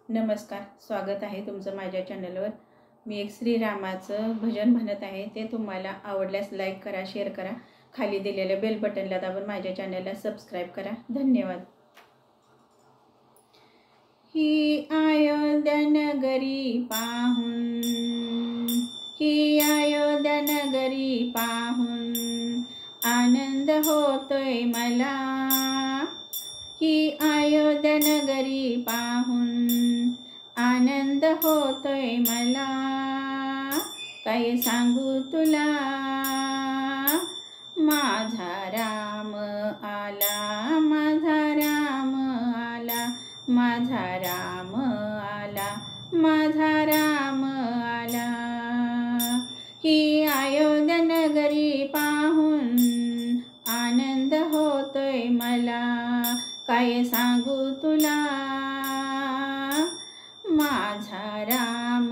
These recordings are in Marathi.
नमस्कार, स्वागत आहे तुमचं माझ्या चॅनलवर। मी एक श्रीरामाचं भजन म्हणत आहे। ते तुम्हाला आवडल्यास लाईक करा, शेअर करा, खाली दिलेल्या बेल बटनला दाबून माझ्या चॅनलला सबस्क्राइब करा। धन्यवाद। ही अयोध्या नगरी पाहून, ही अयोध्या नगरी पाहून आनंद होतोय मला। ही अयोध्या नगरी पाहून आनंद होतोय मला। काय सांगू तुला, माझा राम आला, माझा राम आला, माझा राम आला, माझा राम आला। ही अयोध्या नगरी पाहून आनंद होतोय मला। काय सांगू तुला, माझा राम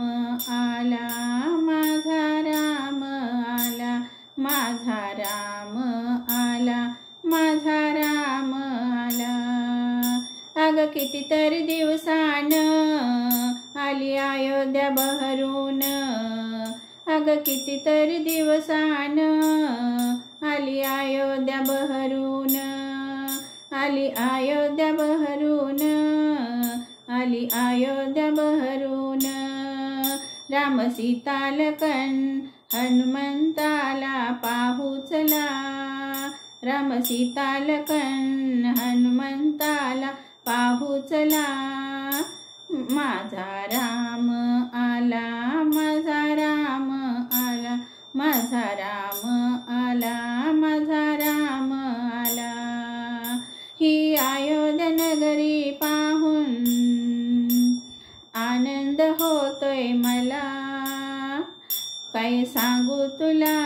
आला, माझा राम आला, माझा राम आला, माझा राम आला। अग कितीतरी दिवसान आली अयोध्या बहरून, अग कितीतरी दिवसान आली अयोध्या बहरून, आली अयोध्या बहरून, आली अयोध्या बहरून। राम सीता लखन हनुमंताला पाहू चला, राम सीता लखन हनुमंताला पाहू चला। माझा राम आला, माझा राम आला, माझा राम आला, माझा राम आला। ही अयोध्या नगरी पाहून आनंद होतोय मला। काय सांगू तुला,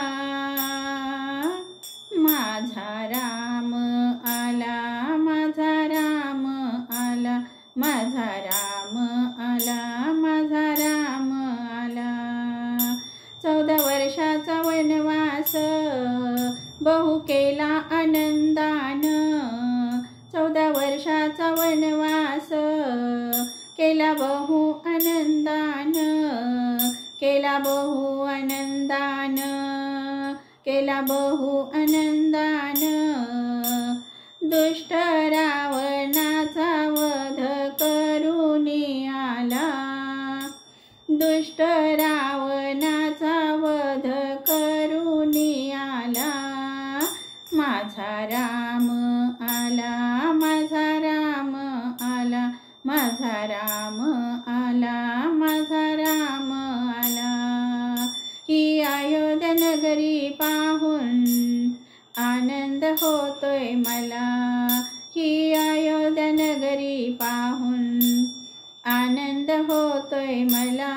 माझा राम आला, माझा राम आला, माझा राम आला, माझा राम आला। 14 वर्षाचा वनवास बहु केला आनंदान, 14 वर्षाचा वनवास केला बहु आनंदान, केला बहु आनंदान, केला बहु आनंदान। दुष्ट रावणाचा वध करून आला, दुष्ट रावणाचा वध करून आला। माझा राम आला, माझा राम आला, माझा राम आला, माझा राम आला। ही अयोध्या नगरी पाहून आनंद होतोय मला। ही अयोध्या नगरी पाहून आनंद होतोय मला।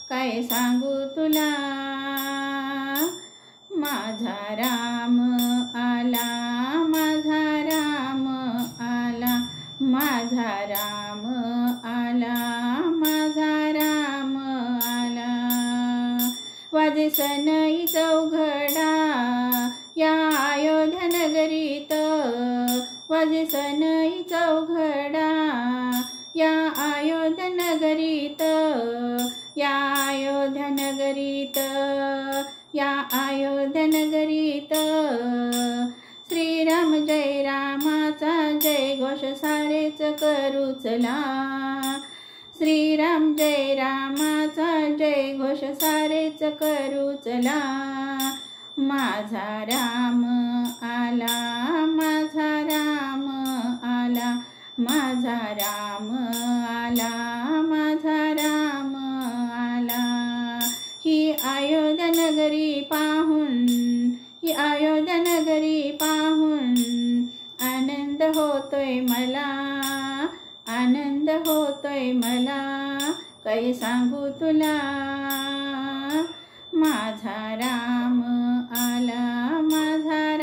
काय सांगू तुला, माझा राम आला, माझा राम आला, माझा राम आला, माझा राम आला। वाजे सनई चौघडा या अयोध्या नगरीत, वाजे सनई चौघडा या अयोध्या नगरीत, या अयोध्या नगरीत, या अयोध्या नगरीत। श्रीराम जय रामाचा जय घोष सारेच करू चला, श्रीराम जय रामाचा जय घोष सारेच करू चला। माझा राम आला, माझा राम आला, माझा राम आला, माझा राम आला। ही अयोध्या नगरी पाहून, ही अयोध्या नगरी पाहून आनंद होतोय मला, आनंद होतोय मला। काय सांगू तुला, माझा राम आला, माझा